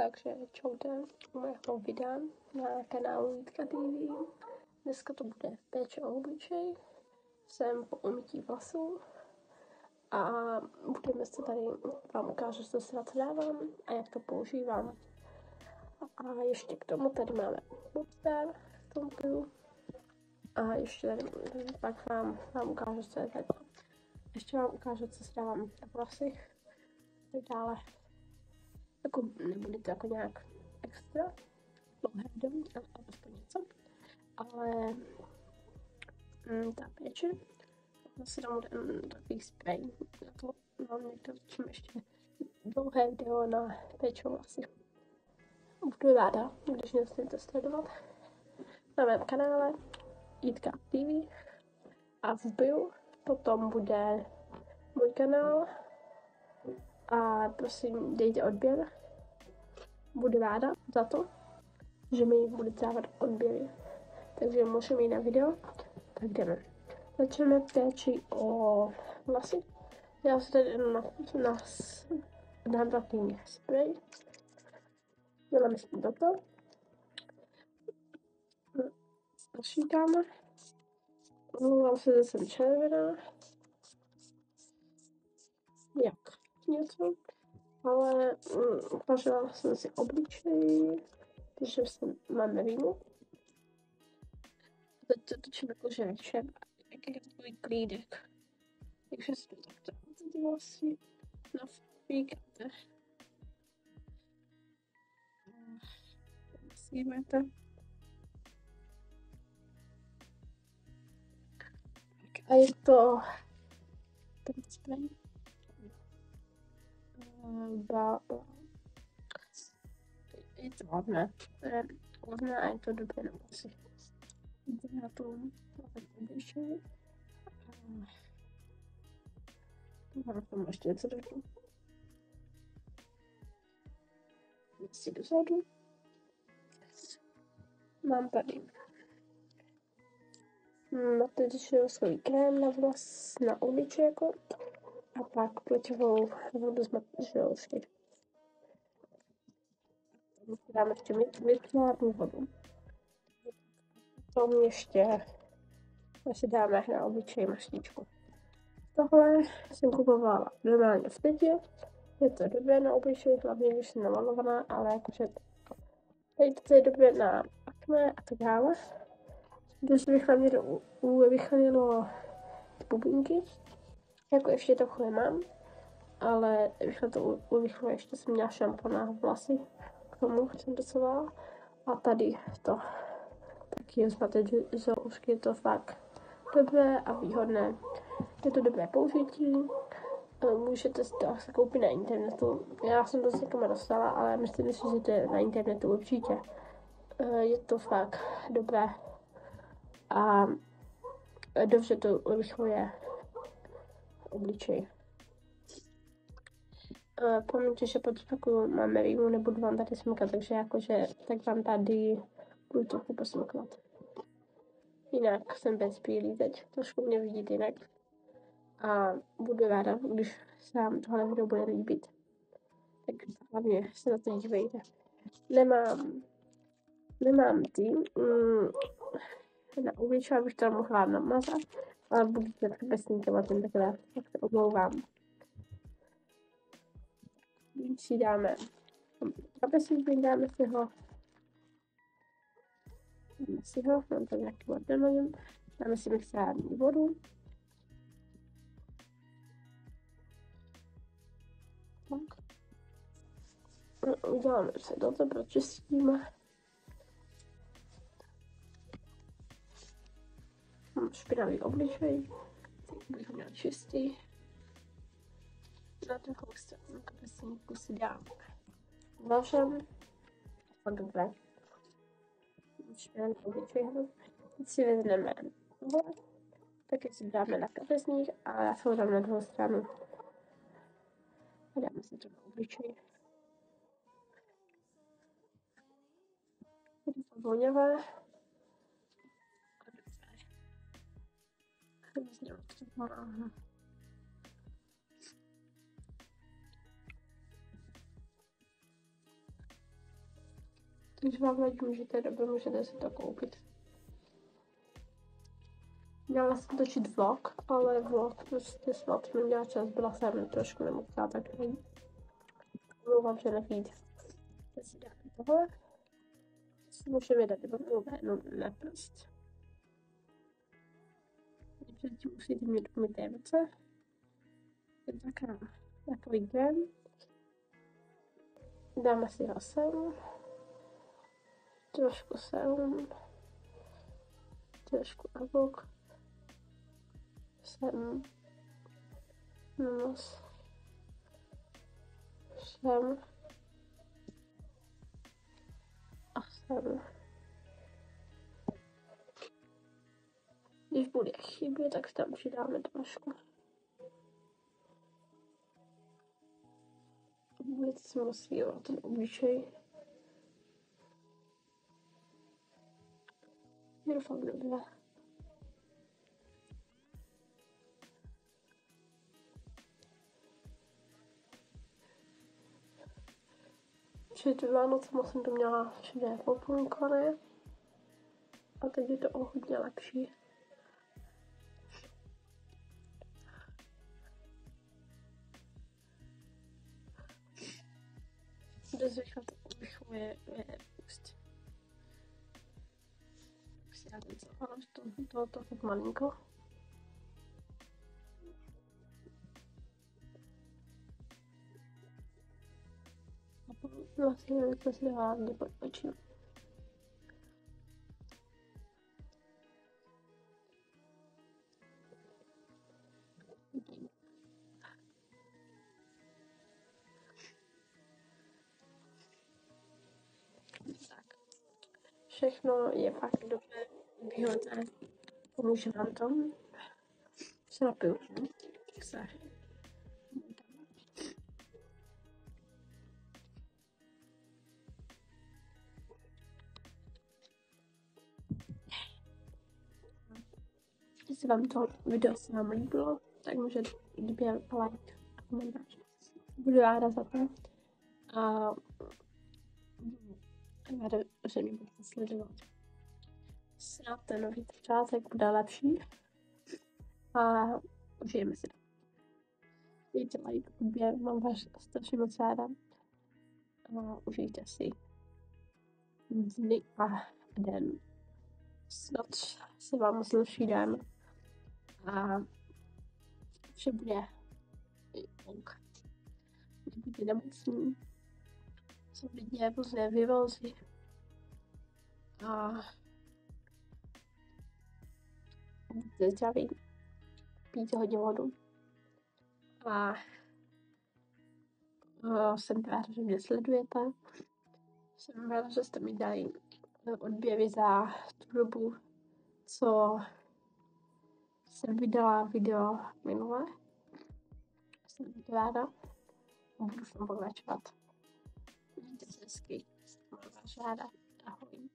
Takže čaude u mého videa na kanálu Jitka TV. Dneska to bude péče o obličej. Jsem po umytí vlasů a budeme se tady, vám ukážu, co si na to dávám a jak to používám. A ještě k tomu tady máme bobstar v tom pilu. A ještě tady, pak vám ukážu, co je tady. Ještě vám ukážu, co si dávám na vlasy. Tak dále. Jako, nebude to jako nějak extra dlouhé video, aspoň něco, ale ta péče, já si dám takový spray, na to mám někde točím ještě dlouhé video na péče o vlasy. Budu ráda, když mě chcete sledovat na mém kanále Jitka TV a v bio potom bude můj kanál a prosím dejte odběr. Budu ráda za to, že mi budete dávat odběry. Takže můžeme jít na video. Tak jdeme. Začneme péči o vlasy. Já si tady dám takový spray. Děláme si toto. Zašítáme. Omlouvám se, že jsem červená. Jak něco. Ale uvařila jsem si obličej, takže máme vínu. Teď to točím jakože večer, jak je takový klídek. Takže si to takto ty vlasy nafíkáte. Nasímáte. A je to ten spray. Je to hodné. Hodné a je to dobré na vlasy. Na tom obličej. Mám k tomu ještě něco dalšího. Si dozadu. Mám tady matéričový krém na vlas, na obličej jako. A pak pleťovou vodu z matéričovky. Dáme ještě micelární vodu. Potom ještě si dáme na obličej maštičku. Tohle jsem kupovala normálně v Tedě. Je to dobré na obličej, hlavně když jsem namalovaná, ale jakože to je dobré na akné a tak dále. Když vychladilo bubínky, jako ještě to nemám, ale rychle to urychlilo, ještě jsem měla šampon na vlasy, k tomu jsem docovala. A tady to taky zmáte, že už je to fakt dobré a výhodné. Je to dobré použití, můžete si to asi koupit na internetu. Já jsem to s někama dostala, ale myslím si, že to je na internetu určitě. Je to fakt dobré a dobře to urychluje obličej. Promiňte, že potrochu máme rýmu, nebudu vám tady smykat, takže jakože, tak vám tady budu trochu posmyklat. Jinak jsem bez brýlí teď, trošku mě vidíte jinak. A budu ráda, když se vám tohle video bude líbit. Tak hlavně se na to dívejte. Nemám tým na obličej, abych to mohla namazat, ale budu to kapesníkovat tentokrát, tak to omlouvám. Když si dáme kapesník, dáme si ho, mám tady nějaký watermelon, dáme si micelární vodu. Uděláme se toto, pročistíme. Mám špinavý obličej, tak bych ho měl čistý. Na druhou stranu kapesníku si dám nožem. A dobré. Špinavý obličej. Teď si vezmeme vole, taky si dáme na kapesník a já se ho dám na druhou stranu. A dáme si to na obličej. Je to voňavé. Když vám vadí, že té době můžete si to koupit. Měla jsem točit vlog, ale vlog prostě snad neměla čas, byla jsem trošku nemocná, tak nevím. Mluvám, že nevíde. Teď si dáme tohle. Si můžeme dát jenom na prst. Předtím musíte mít umyté ruce. Je takový gem. Dáme si ho sem. Trošku sem. Trošku na bok. Sem. Nos. Sem. A sem. Když bude chybět, tak tam přidáme trošku. Vůbec si musí ten obličej. Je to fakt dobré. Před Vánocem jsem to měla všude populkované. A teď je to o hodně lepší. Dost rychle to urychluje úst. Tak si já ten zaháž, to tak malinko. A potom vlastně to si dává hlavně pod očima. Tak. Všechno je fakt dobře vyhodné. Pomůže vám to. Se napiju. Tak se. Jestli vám to video se vám líbilo, tak můžete dbě like a komentář. Budu ráda za to. A ráda, že mě budete sledovat. Snad ten nový začátek bude lepší. A užijeme si to. Dejte like, odběr, mám vás strašně moc ráda. A užijte si dny a den. Snad se vám zlepší den. A vše bude ok. Nebuďte nemocní. Jsou lidi různé virózy. A buďte zdraví. Pijte hodně vodu. A jsem ráda, že mě sledujete. Jsem ráda, že jste mi dali odběry za tu dobu, co jsem vydala video minule. Jsem ráda a budu v tom pokračovat. Mějte se hezky. Mám vás ráda. Ahoj.